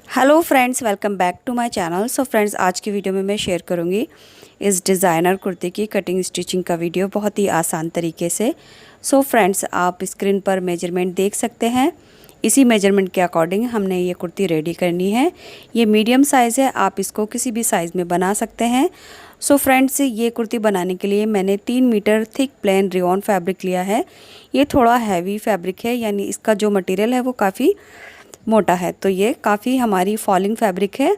Hello friends, welcome back to my channel. So friends, आज की video में मैं शेयर करूंगी इस डिज़ाइनर कुर्ती की कटिंग स्टिचिंग का वीडियो बहुत ही आसान तरीके से। सो फ्रेंड्स, आप स्क्रीन पर मेजरमेंट देख सकते हैं। इसी मेजरमेंट के अकॉर्डिंग हमने ये कुर्ती रेडी करनी है। ये मीडियम साइज़ है, आप इसको किसी भी साइज़ में बना सकते हैं। सो फ्रेंड्स, ये कुर्ती बनाने के लिए मैंने 3 meter thick plain rayon fabric लिया है। ये थोड़ा हैवी फैब्रिक है, यानी इसका जो मटेरियल है वो काफ़ी मोटा है, तो ये काफ़ी हमारी फॉलिंग फैब्रिक है।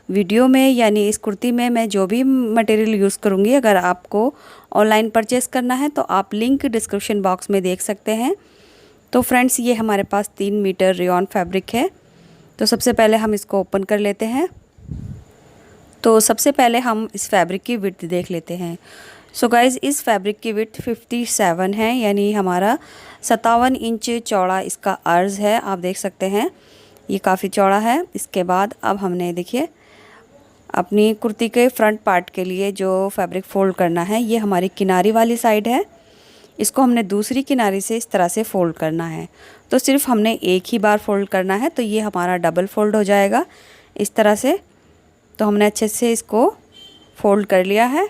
वीडियो में यानी इस कुर्ती में मैं जो भी मटेरियल यूज़ करूँगी, अगर आपको ऑनलाइन परचेज़ करना है तो आप लिंक डिस्क्रिप्शन बॉक्स में देख सकते हैं। तो फ्रेंड्स, ये हमारे पास 3 मीटर रेयॉन फैब्रिक है। तो सबसे पहले हम इसको ओपन कर लेते हैं। तो सबसे पहले हम इस फैब्रिक की विड्थ देख लेते हैं। सो गाइज़, इस फैब्रिक की विड्थ 57 है, यानी हमारा 57 इंच चौड़ा इसका अर्ज़ है। आप देख सकते हैं ये काफ़ी चौड़ा है। इसके बाद अब हमने देखिए अपनी कुर्ती के फ्रंट पार्ट के लिए जो फैब्रिक फ़ोल्ड करना है, ये हमारी किनारी वाली साइड है। इसको हमने दूसरी किनारी से इस तरह से फ़ोल्ड करना है। तो सिर्फ हमने एक ही बार फ़ोल्ड करना है, तो ये हमारा डबल फ़ोल्ड हो जाएगा इस तरह से। तो हमने अच्छे से इसको फ़ोल्ड कर लिया है।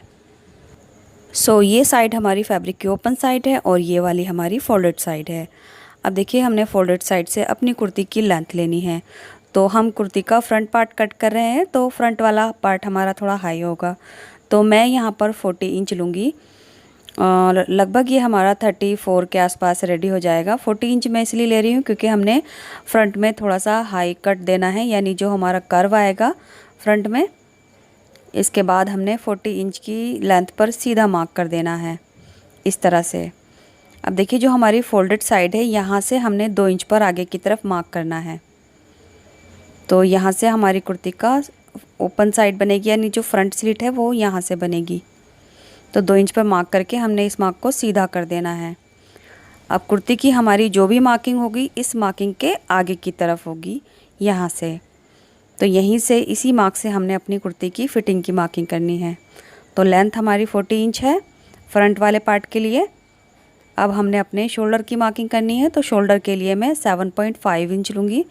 सो ये साइड हमारी फैब्रिक की ओपन साइड है और ये वाली हमारी फोल्डेड साइड है। अब देखिए, हमने फोल्डेड साइड से अपनी कुर्ती की लेंथ लेनी है। तो हम कुर्ती का फ्रंट पार्ट कट कर रहे हैं, तो फ्रंट वाला पार्ट हमारा थोड़ा हाई होगा। तो मैं यहाँ पर 40 इंच लूँगी और लगभग ये हमारा 34 के आसपास रेडी हो जाएगा। 40 इंच मैं इसलिए ले रही हूँ क्योंकि हमने फ्रंट में थोड़ा सा हाई कट देना है, यानी जो हमारा कर्व आएगा फ्रंट में, इसके बाद हमने 40 इंच की लेंथ पर सीधा मार्क कर देना है इस तरह से। अब देखिए, जो हमारी फोल्डेड साइड है, यहाँ से हमने 2 इंच पर आगे की तरफ मार्क करना है। तो यहाँ से हमारी कुर्ती का ओपन साइड बनेगी, यानी जो फ्रंट स्लिट है वो यहाँ से बनेगी। तो 2 इंच पर मार्क करके हमने इस मार्क को सीधा कर देना है। अब कुर्ती की हमारी जो भी मार्किंग होगी, इस मार्किंग के आगे की तरफ होगी यहाँ से। तो यहीं से इसी मार्क से हमने अपनी कुर्ती की फ़िटिंग की मार्किंग करनी है। तो लेंथ हमारी 40 इंच है फ्रंट वाले पार्ट के लिए। अब हमने अपने शोल्डर की मार्किंग करनी है। तो शोल्डर के लिए मैं 7.5 इंच लूँगी,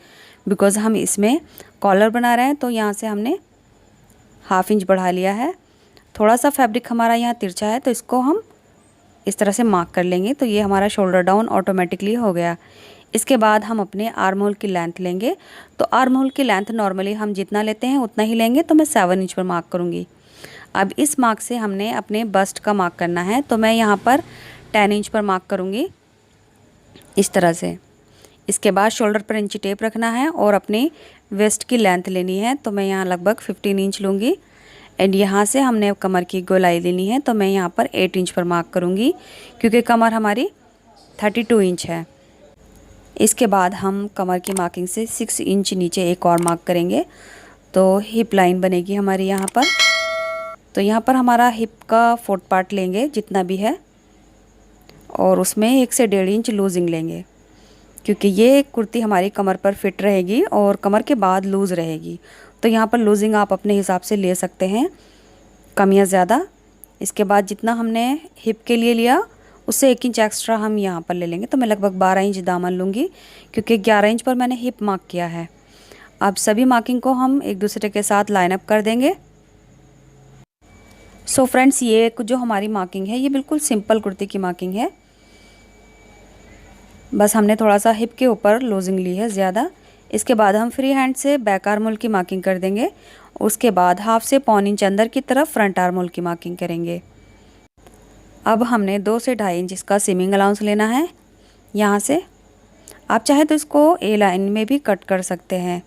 बिकॉज़ हम इसमें कॉलर बना रहे हैं। तो यहाँ से हमने हाफ इंच बढ़ा लिया है। थोड़ा सा फैब्रिक हमारा यहाँ तिरछा है, तो इसको हम इस तरह से मार्क कर लेंगे। तो ये हमारा शोल्डर डाउन ऑटोमेटिकली हो गया। इसके बाद हम अपने आर्म होल की लेंथ लेंगे। तो आर्म होल की लेंथ नॉर्मली हम जितना लेते हैं उतना ही लेंगे। तो मैं 7 इंच पर मार्क करूँगी। अब इस मार्क से हमने अपने बस्ट का मार्क करना है। तो मैं यहाँ पर 10 इंच पर मार्क करूँगी इस तरह से। इसके बाद शोल्डर पर इंची टेप रखना है और अपनी वेस्ट की लेंथ लेनी है। तो मैं यहाँ लगभग 15 इंच लूँगी। एंड यहाँ से हमने कमर की गोलाई लेनी है। तो मैं यहाँ पर 8 इंच पर मार्क करूँगी, क्योंकि कमर हमारी 32 इंच है। इसके बाद हम कमर की मार्किंग से 6 इंच नीचे एक और मार्क करेंगे। तो हिप लाइन बनेगी हमारी यहाँ पर। तो यहाँ पर हमारा हिप का 4th पार्ट लेंगे जितना भी है, और उसमें 1 से 1.5 इंच लूजिंग लेंगे, क्योंकि ये कुर्ती हमारी कमर पर फिट रहेगी और कमर के बाद लूज़ रहेगी। तो यहाँ पर लूजिंग आप अपने हिसाब से ले सकते हैं, कम या ज़्यादा। इसके बाद जितना हमने हिप के लिए लिया, उससे 1 इंच एक्स्ट्रा हम यहाँ पर ले लेंगे। तो मैं लगभग 12 इंच दामन लूँगी, क्योंकि 11 इंच पर मैंने हिप मार्क किया है। अब सभी मार्किंग को हम एक दूसरे के साथ लाइन अप कर देंगे। सो फ्रेंड्स, ये जो हमारी मार्किंग है, ये बिल्कुल सिंपल कुर्ती की मार्किंग है। बस हमने थोड़ा सा हिप के ऊपर लूजिंग ली है ज़्यादा। इसके बाद हम फ्री हैंड से बैक आर्म होल की मार्किंग कर देंगे। उसके बाद हाफ से 1.25 इंच अंदर की तरफ फ्रंट आर्म होल की मार्किंग करेंगे। अब हमने 2 से 2.5 इंच इसका सीमिंग अलाउंस लेना है यहाँ से। आप चाहे तो इसको ए लाइन में भी कट कर सकते हैं।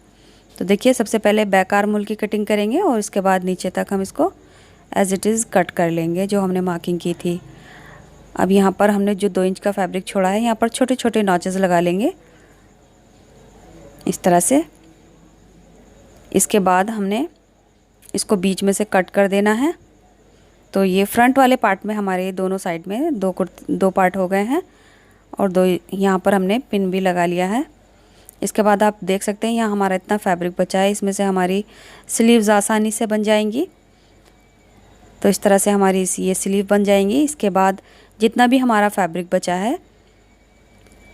तो देखिए, सबसे पहले बैक आर्म होल की कटिंग करेंगे और इसके बाद नीचे तक हम इसको एज इट इज़ कट कर लेंगे जो हमने मार्किंग की थी। अब यहाँ पर हमने जो 2 इंच का फैब्रिक छोड़ा है, यहाँ पर छोटे छोटे नॉचेस लगा लेंगे इस तरह से। इसके बाद हमने इसको बीच में से कट कर देना है। तो ये फ्रंट वाले पार्ट में हमारे दोनों साइड में दो पार्ट हो गए हैं, और 2 यहाँ पर हमने पिन भी लगा लिया है। इसके बाद आप देख सकते हैं यहाँ हमारा इतना फैब्रिक बचा है, इसमें से हमारी स्लीव्स आसानी से बन जाएंगी। तो इस तरह से हमारी ये स्लीव बन जाएंगी। इसके बाद जितना भी हमारा फैब्रिक बचा है,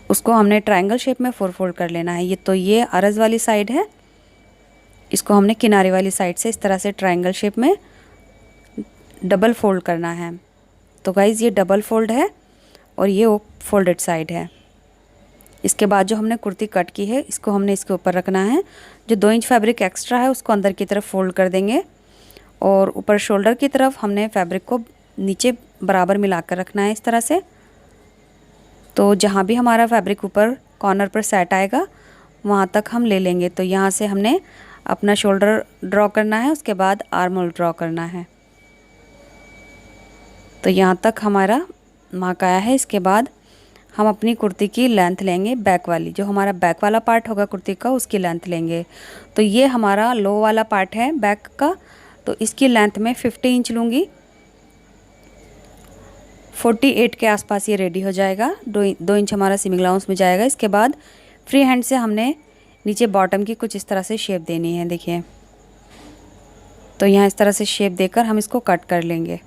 उसको हमने ट्रायंगल शेप में 4 फोल्ड कर लेना है। ये अरज़ वाली साइड है इसको हमने किनारे वाली साइड से इस तरह से ट्रायंगल शेप में डबल फोल्ड करना है। तो गाइज़ ये डबल फोल्ड है और ये फोल्डेड साइड है। इसके बाद जो हमने कुर्ती कट की है इसको हमने इसके ऊपर रखना है। जो 2 इंच फैब्रिक एक्स्ट्रा है उसको अंदर की तरफ फोल्ड कर देंगे और ऊपर शोल्डर की तरफ हमने फैब्रिक को नीचे बराबर मिलाकर रखना है इस तरह से। तो जहाँ भी हमारा फैब्रिक ऊपर कॉर्नर पर सेट आएगा वहाँ तक हम ले लेंगे। तो यहाँ से हमने अपना शोल्डर ड्रॉ करना है, उसके बाद आर्म होल ड्रॉ करना है। तो यहाँ तक हमारा मार्क आया है। इसके बाद हम अपनी कुर्ती की लेंथ लेंगे, बैक वाली, जो हमारा बैक वाला पार्ट होगा कुर्ती का उसकी लेंथ लेंगे। तो ये हमारा लो वाला पार्ट है बैक का, तो इसकी लेंथ में 50 इंच लूँगी। 48 के आसपास ये रेडी हो जाएगा। 2 इंच हमारा सिमिंग अलाउंस में जाएगा। इसके बाद फ्री हैंड से हमने नीचे बॉटम की कुछ इस तरह से शेप देनी है, देखिए। तो यहाँ इस तरह से शेप देकर हम इसको कट कर लेंगे।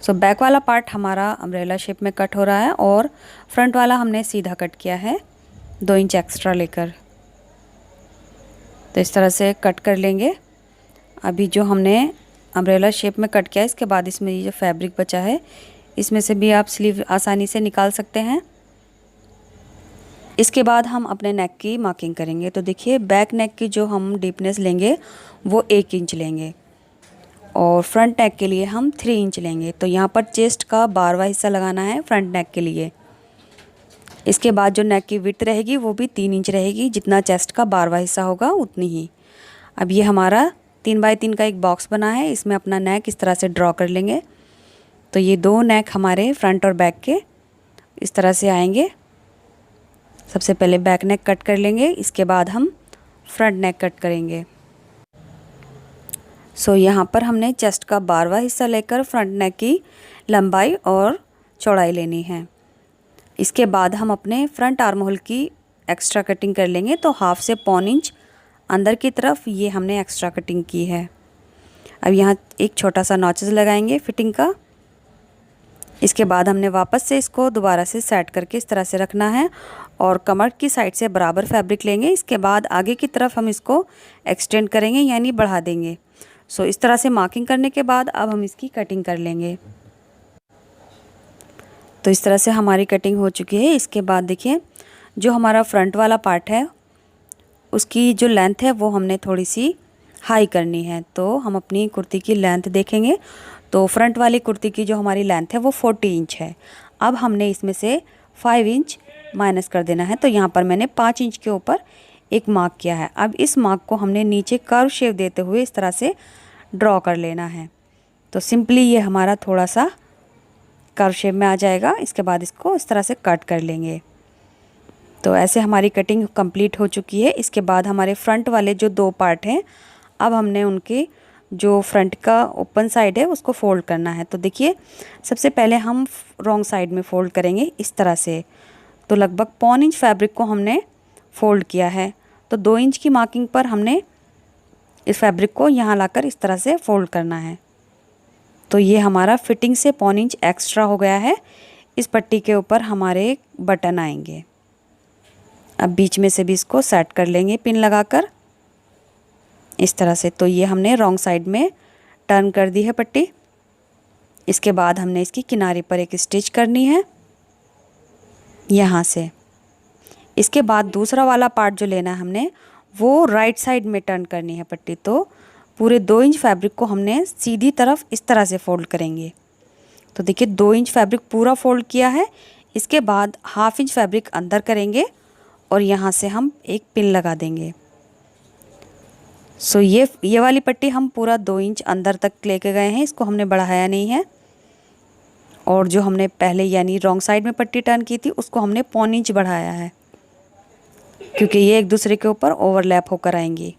सो बैक वाला पार्ट हमारा अम्ब्रेला शेप में कट हो रहा है और फ्रंट वाला हमने सीधा कट किया है 2 इंच एक्स्ट्रा लेकर। तो इस तरह से कट कर लेंगे। अभी जो हमने अम्ब्रेला शेप में कट किया है इसके बाद इसमें ये जो फैब्रिक बचा है इसमें से भी आप स्लीव आसानी से निकाल सकते हैं। इसके बाद हम अपने नेक की मार्किंग करेंगे। तो देखिए बैक नेक की जो हम डीपनेस लेंगे वो 1 इंच लेंगे और फ्रंट नेक के लिए हम 3 इंच लेंगे। तो यहाँ पर चेस्ट का 12वां हिस्सा लगाना है फ्रंट नेक के लिए। इसके बाद जो नेक की विड्थ रहेगी वो भी 3 इंच रहेगी, जितना चेस्ट का 12वां हिस्सा होगा उतनी ही। अब ये हमारा 3 बाय 3 का एक बॉक्स बना है, इसमें अपना नेक इस तरह से ड्रॉ कर लेंगे। तो ये 2 नेक हमारे फ्रंट और बैक के इस तरह से आएंगे। सबसे पहले बैक नेक कट कर लेंगे, इसके बाद हम फ्रंट नेक कट करेंगे। सो यहाँ पर हमने चेस्ट का 12वां हिस्सा लेकर फ्रंट नेक की लंबाई और चौड़ाई लेनी है। इसके बाद हम अपने फ्रंट आर्म होल की एक्स्ट्रा कटिंग कर लेंगे। तो हाफ से 1.25 इंच अंदर की तरफ ये हमने एक्स्ट्रा कटिंग की है। अब यहाँ एक छोटा सा नॉचेस लगाएंगे फिटिंग का। इसके बाद हमने वापस से इसको दोबारा से सेट करके इस तरह से रखना है और कमर की साइड से बराबर फैब्रिक लेंगे। इसके बाद आगे की तरफ हम इसको एक्सटेंड करेंगे यानी बढ़ा देंगे। सो इस तरह से मार्किंग करने के बाद अब हम इसकी कटिंग कर लेंगे। तो इस तरह से हमारी कटिंग हो चुकी है। इसके बाद देखिए जो हमारा फ्रंट वाला पार्ट है उसकी जो लेंथ है वो हमने थोड़ी सी हाई करनी है। तो हम अपनी कुर्ती की लेंथ देखेंगे। तो फ्रंट वाली कुर्ती की जो हमारी लेंथ है वो 40 इंच है। अब हमने इसमें से 5 इंच माइनस कर देना है। तो यहाँ पर मैंने 5 इंच के ऊपर एक मार्क किया है। अब इस मार्क को हमने नीचे कर्व शेप देते हुए इस तरह से ड्रॉ कर लेना है। तो सिंपली ये हमारा थोड़ा सा कर्व शेप में आ जाएगा। इसके बाद इसको इस तरह से कट कर लेंगे। तो ऐसे हमारी कटिंग कंप्लीट हो चुकी है। इसके बाद हमारे फ्रंट वाले जो 2 पार्ट हैं अब हमने उनके जो फ्रंट का ओपन साइड है उसको फोल्ड करना है। तो देखिए सबसे पहले हम रॉन्ग साइड में फोल्ड करेंगे इस तरह से। तो लगभग 1.25 इंच फैब्रिक को हमने फोल्ड किया है। तो 2 इंच की मार्किंग पर हमने इस फैब्रिक को यहाँ लाकर इस तरह से फोल्ड करना है। तो ये हमारा फिटिंग से 1.25 इंच एक्स्ट्रा हो गया है। इस पट्टी के ऊपर हमारे बटन आएंगे। अब बीच में से भी इसको सेट कर लेंगे पिन लगाकर इस तरह से। तो ये हमने रॉन्ग साइड में टर्न कर दी है पट्टी। इसके बाद हमने इसकी किनारे पर एक स्टिच करनी है यहाँ से। इसके बाद दूसरा वाला पार्ट जो लेना है हमने वो राइट साइड में टर्न करनी है पट्टी। तो पूरे 2 इंच फैब्रिक को हमने सीधी तरफ इस तरह से फोल्ड करेंगे। तो देखिए 2 इंच फैब्रिक पूरा फोल्ड किया है। इसके बाद 1/2 इंच फैब्रिक अंदर करेंगे और यहाँ से हम एक पिन लगा देंगे। सो ये वाली पट्टी हम पूरा 2 इंच अंदर तक लेके गए हैं, इसको हमने बढ़ाया नहीं है। और जो हमने पहले यानी रॉन्ग साइड में पट्टी टर्न की थी उसको हमने 1.25 इंच बढ़ाया है, क्योंकि ये एक दूसरे के ऊपर ओवरलैप होकर आएंगी।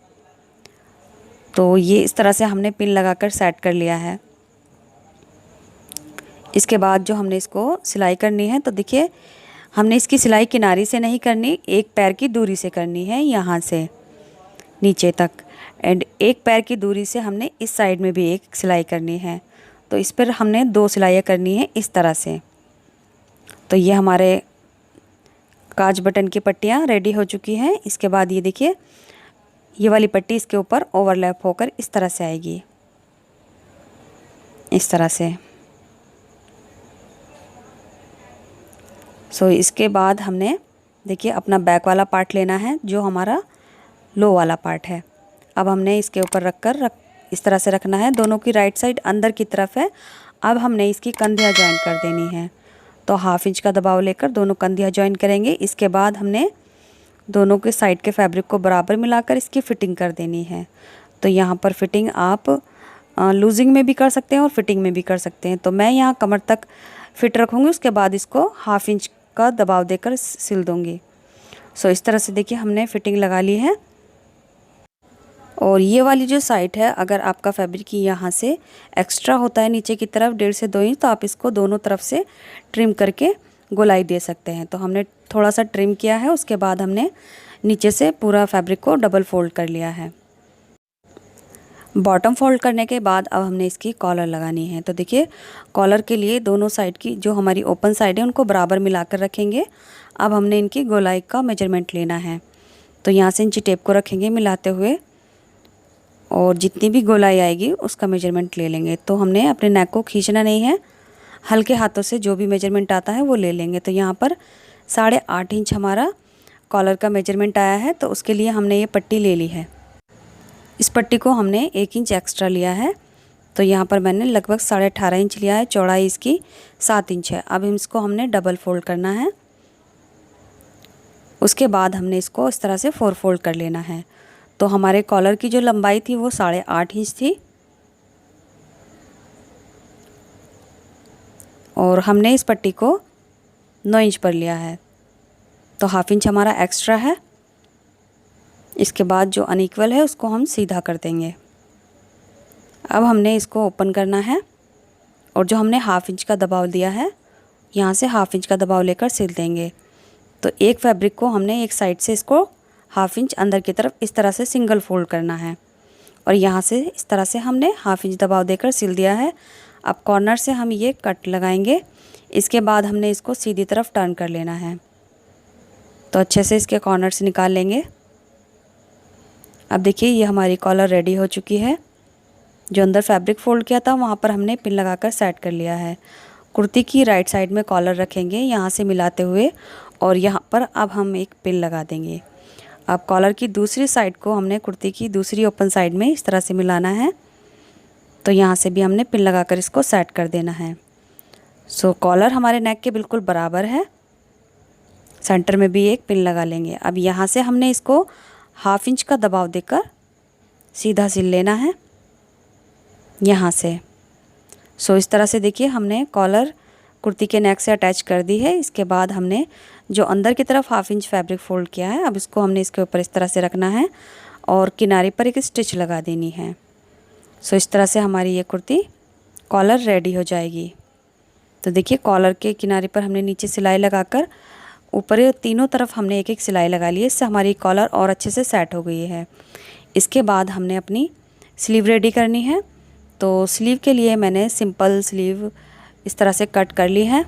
तो ये इस तरह से हमने पिन लगाकर सेट कर लिया है। इसके बाद जो हमने इसको सिलाई करनी है, तो देखिए हमने इसकी सिलाई किनारी से नहीं करनी, एक पैर की दूरी से करनी है यहाँ से नीचे तक। एंड एक पैर की दूरी से हमने इस साइड में भी एक सिलाई करनी है। तो इस पर हमने 2 सिलाइयाँ करनी है इस तरह से। तो ये हमारे काज बटन की पट्टियाँ रेडी हो चुकी हैं। इसके बाद ये देखिए ये वाली पट्टी इसके ऊपर ओवरलैप होकर इस तरह से आएगी, इस तरह से। सो इसके बाद हमने देखिए अपना बैक वाला पार्ट लेना है जो हमारा लो वाला पार्ट है। अब हमने इसके ऊपर इस तरह से रखना है। दोनों की राइट साइड अंदर की तरफ है। अब हमने इसकी कंधियाँ ज्वाइन कर देनी है। तो 1/2 इंच का दबाव लेकर दोनों कंधियाँ ज्वाइन करेंगे। इसके बाद हमने दोनों के साइड के फैब्रिक को बराबर मिलाकर इसकी फ़िटिंग कर देनी है। तो यहाँ पर फ़िटिंग आप लूजिंग में भी कर सकते हैं और फिटिंग में भी कर सकते हैं। तो मैं यहाँ कमर तक फिट रखूँगी, उसके बाद इसको 1/2 इंच का दबाव देकर सिल दूँगी। सो इस तरह से देखिए हमने फ़िटिंग लगा ली है। और ये वाली जो साइड है, अगर आपका फैब्रिक यहाँ से एक्स्ट्रा होता है नीचे की तरफ 1.5 से 2 इंच, तो आप इसको दोनों तरफ से ट्रिम करके गोलाई दे सकते हैं। तो हमने थोड़ा सा ट्रिम किया है, उसके बाद हमने नीचे से पूरा फैब्रिक को डबल फोल्ड कर लिया है। बॉटम फोल्ड करने के बाद अब हमने इसकी कॉलर लगानी है। तो देखिए कॉलर के लिए दोनों साइड की जो हमारी ओपन साइड है उनको बराबर मिलाकर रखेंगे। अब हमने इनकी गोलाई का मेजरमेंट लेना है। तो यहाँ से इंची टेप को रखेंगे मिलाते हुए, और जितनी भी गोलाई आएगी उसका मेजरमेंट ले लेंगे। तो हमने अपने नेक को खींचना नहीं है, हल्के हाथों से जो भी मेजरमेंट आता है वो ले लेंगे। तो यहाँ पर 8.5 इंच हमारा कॉलर का मेजरमेंट आया है। तो उसके लिए हमने ये पट्टी ले ली है। इस पट्टी को हमने 1 इंच एक्स्ट्रा लिया है। तो यहाँ पर मैंने लगभग 18.5 इंच लिया है। चौड़ाई इसकी 7 इंच है। अब इसको हमने डबल फोल्ड करना है। उसके बाद हमने इसको इस तरह से 4 फोल्ड कर लेना है। तो हमारे कॉलर की जो लंबाई थी वो 8.5 इंच थी, और हमने इस पट्टी को 9 इंच पर लिया है। तो 1/2 इंच हमारा एक्स्ट्रा है। इसके बाद जो अनइक्वल है उसको हम सीधा कर देंगे। अब हमने इसको ओपन करना है, और जो हमने 1/2 इंच का दबाव दिया है यहाँ से 1/2 इंच का दबाव लेकर सिल देंगे। तो एक फैब्रिक को हमने एक साइड से इसको 1/2 इंच अंदर की तरफ इस तरह से सिंगल फोल्ड करना है, और यहाँ से इस तरह से हमने 1/2 इंच दबाव देकर सिल दिया है। अब कॉर्नर से हम ये कट लगाएंगे। इसके बाद हमने इसको सीधी तरफ टर्न कर लेना है। तो अच्छे से इसके कॉर्नर से निकाल लेंगे। अब देखिए ये हमारी कॉलर रेडी हो चुकी है। जो अंदर फैब्रिक फोल्ड किया था वहाँ पर हमने पिन लगाकर सेट कर लिया है। कुर्ती की राइट साइड में कॉलर रखेंगे यहाँ से मिलाते हुए, और यहाँ पर अब हम एक पिन लगा देंगे। अब कॉलर की दूसरी साइड को हमने कुर्ती की दूसरी ओपन साइड में इस तरह से मिलाना है। तो यहाँ से भी हमने पिन लगाकर इसको सेट कर देना है। सो कॉलर हमारे नेक के बिल्कुल बराबर है। सेंटर में भी एक पिन लगा लेंगे। अब यहाँ से हमने इसको 1/2 इंच का दबाव देकर सीधा सिल लेना है यहाँ से। सो इस तरह से देखिए हमने कॉलर कुर्ती के नेक से अटैच कर दी है। इसके बाद हमने जो अंदर की तरफ 1/2 इंच फैब्रिक फोल्ड किया है, अब इसको हमने इसके ऊपर इस तरह से रखना है और किनारे पर एक स्टिच लगा देनी है। सो इस तरह से हमारी ये कुर्ती कॉलर रेडी हो जाएगी। तो देखिए कॉलर के किनारे पर हमने नीचे सिलाई लगाकर ऊपर तीनों तरफ हमने एक एक सिलाई लगा ली है। इससे हमारी कॉलर और अच्छे से सेट हो गई है। इसके बाद हमने अपनी स्लीव रेडी करनी है। तो स्लीव के लिए मैंने सिंपल स्लीव इस तरह से कट कर ली है।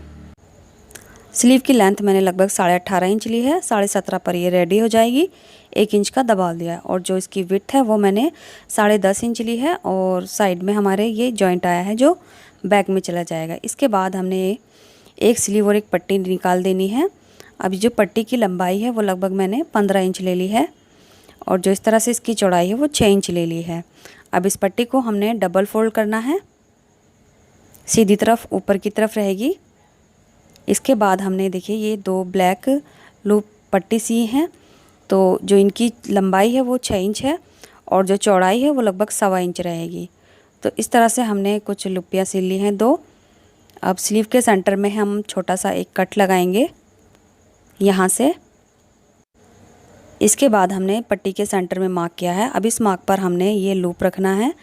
स्लीव की लेंथ मैंने लगभग 18.5 इंच ली है। 17.5 पर ये रेडी हो जाएगी। 1 इंच का दबाव दिया है, और जो इसकी विड्थ है वो मैंने 10.5 इंच ली है, और साइड में हमारे ये जॉइंट आया है जो बैक में चला जाएगा। इसके बाद हमने एक स्लीव और एक पट्टी निकाल देनी है। अभी जो पट्टी की लंबाई है वो लगभग मैंने 15 इंच ले ली है, और जो इस तरह से इसकी चौड़ाई है वो 6 इंच ले ली है। अब इस पट्टी को हमने डबल फोल्ड करना है, सीधी तरफ ऊपर की तरफ रहेगी। इसके बाद हमने देखिए ये 2 ब्लैक लूप पट्टी सी हैं। तो जो इनकी लंबाई है वो 6 इंच है, और जो चौड़ाई है वो लगभग 1.25 इंच रहेगी। तो इस तरह से हमने कुछ लुपियाँ सिल ली हैं 2। अब स्लीव के सेंटर में हम छोटा सा एक कट लगाएंगे यहाँ से। इसके बाद हमने पट्टी के सेंटर में मार्क किया है। अब इस मार्क पर हमने ये लूप रखना है,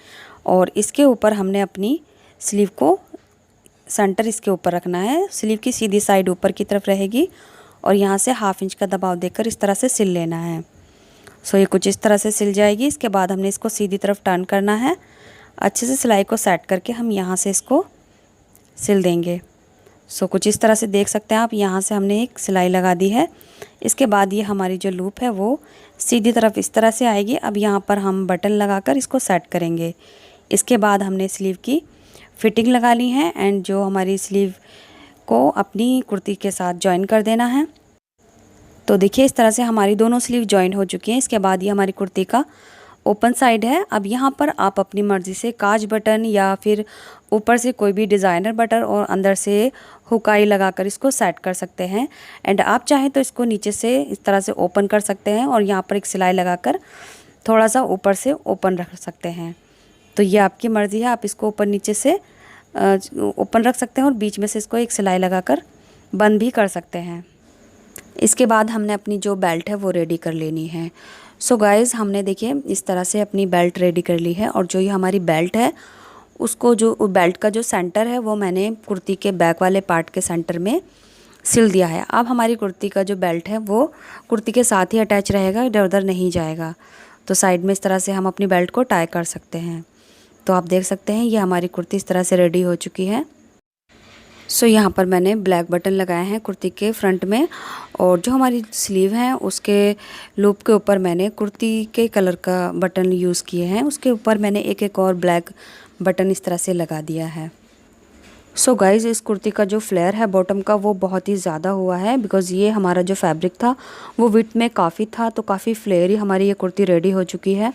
और इसके ऊपर हमने अपनी स्लीव को सेंटर इसके ऊपर रखना है। स्लीव की सीधी साइड ऊपर की तरफ रहेगी, और यहाँ से 1/2 इंच का दबाव देकर इस तरह से सिल लेना है। सो ये कुछ इस तरह से सिल जाएगी। इसके बाद हमने इसको सीधी तरफ टर्न करना है। अच्छे से सिलाई को सेट करके हम यहाँ से इसको सिल देंगे। सो कुछ इस तरह से देख सकते हैं आप, यहाँ से हमने एक सिलाई लगा दी है। इसके बाद ये हमारी जो लूप है वो सीधी तरफ इस तरह से आएगी। अब यहाँ पर हम बटन लगाकर इसको सेट करेंगे। इसके बाद हमने स्लीव की फिटिंग लगा ली है एंड जो हमारी स्लीव को अपनी कुर्ती के साथ जॉइन कर देना है। तो देखिए इस तरह से हमारी दोनों स्लीव जॉइन हो चुकी हैं। इसके बाद ये हमारी कुर्ती का ओपन साइड है। अब यहाँ पर आप अपनी मर्ज़ी से काज बटन या फिर ऊपर से कोई भी डिज़ाइनर बटन और अंदर से हुकाई लगाकर इसको सेट कर सकते हैं। एंड आप चाहें तो इसको नीचे से इस तरह से ओपन कर सकते हैं और यहाँ पर एक सिलाई लगाकर थोड़ा सा ऊपर से ओपन रख सकते हैं। तो ये आपकी मर्ज़ी है, आप इसको ऊपर नीचे से ओपन रख सकते हैं और बीच में से इसको एक सिलाई लगाकर बंद भी कर सकते हैं। इसके बाद हमने अपनी जो बेल्ट है वो रेडी कर लेनी है। सो गाइज़ हमने देखिए इस तरह से अपनी बेल्ट रेडी कर ली है और जो ये हमारी बेल्ट है उसको जो बेल्ट का जो सेंटर है वो मैंने कुर्ती के बैक वाले पार्ट के सेंटर में सिल दिया है। अब हमारी कुर्ती का जो बेल्ट है वो कुर्ती के साथ ही अटैच रहेगा, इधर उधर नहीं जाएगा। तो साइड में इस तरह से हम अपनी बेल्ट को टाई कर सकते हैं। तो आप देख सकते हैं ये हमारी कुर्ती इस तरह से रेडी हो चुकी है। सो यहाँ पर मैंने ब्लैक बटन लगाए हैं कुर्ती के फ्रंट में और जो हमारी स्लीव है उसके लूप के ऊपर मैंने कुर्ती के कलर का बटन यूज़ किए हैं। उसके ऊपर मैंने एक एक और ब्लैक बटन इस तरह से लगा दिया है। सो गाइज़ इस कुर्ती का जो फ्लेयर है बॉटम का वो बहुत ही ज़्यादा हुआ है, बिकॉज़ ये हमारा जो फैब्रिक था वो विड्थ में काफ़ी था, तो काफ़ी फ्लेयरी हमारी ये कुर्ती रेडी हो चुकी है।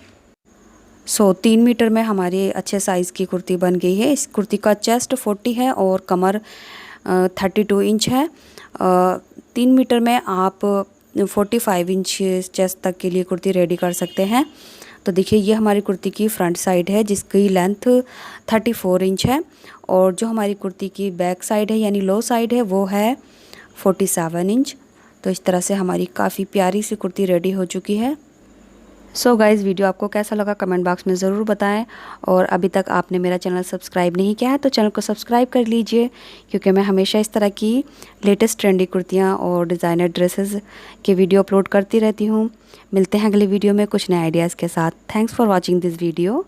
सो 3 मीटर में हमारी अच्छे साइज़ की कुर्ती बन गई है। इस कुर्ती का चेस्ट 40 है और कमर 32 इंच है। 3 मीटर में आप 45 इंच चेस्ट तक के लिए कुर्ती रेडी कर सकते हैं। तो देखिए ये हमारी कुर्ती की फ्रंट साइड है जिसकी लेंथ 34 इंच है और जो हमारी कुर्ती की बैक साइड है यानी लो साइड है वो है 47 इंच। तो इस तरह से हमारी काफ़ी प्यारी सी कुर्ती रेडी हो चुकी है। सो गाइज़ वीडियो आपको कैसा लगा कमेंट बॉक्स में ज़रूर बताएं और अभी तक आपने मेरा चैनल सब्सक्राइब नहीं किया है तो चैनल को सब्सक्राइब कर लीजिए, क्योंकि मैं हमेशा इस तरह की लेटेस्ट ट्रेंडी कुर्तियाँ और डिज़ाइनर ड्रेसेस के वीडियो अपलोड करती रहती हूँ। मिलते हैं अगले वीडियो में कुछ नए आइडियाज़ के साथ। Thanks for watching this video.